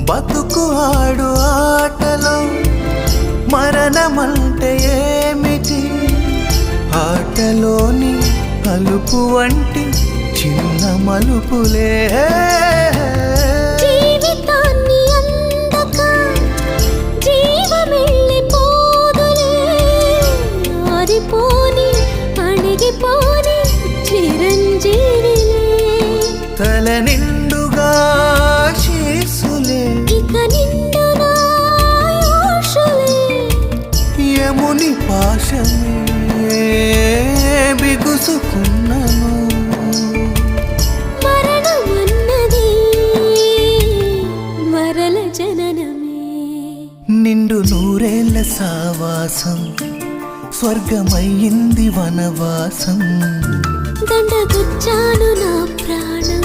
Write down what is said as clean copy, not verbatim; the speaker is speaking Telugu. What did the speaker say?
బతుకు ఆడు ఆటలో మరణమంటే ఏమిటి? ఆటలోని అలుపు వంటి చిన్న మలుపులే జీవితాన్ని అందక జీవమెళ్ళిపోదులే, ఆరిపోని అణిగిపోని చిరంజీవిలే. తల నిండుగా శీసులే, ఇక నిండునా యోషులే. యముని పాశమే బిగుసుకున్నను. మరణమన్నది మరల జననమే. నిండు నూరేళ్ల సావాసం స్వర్గమయ్యింది వనవాసం. దండగుచ్చాను నా ప్రాణం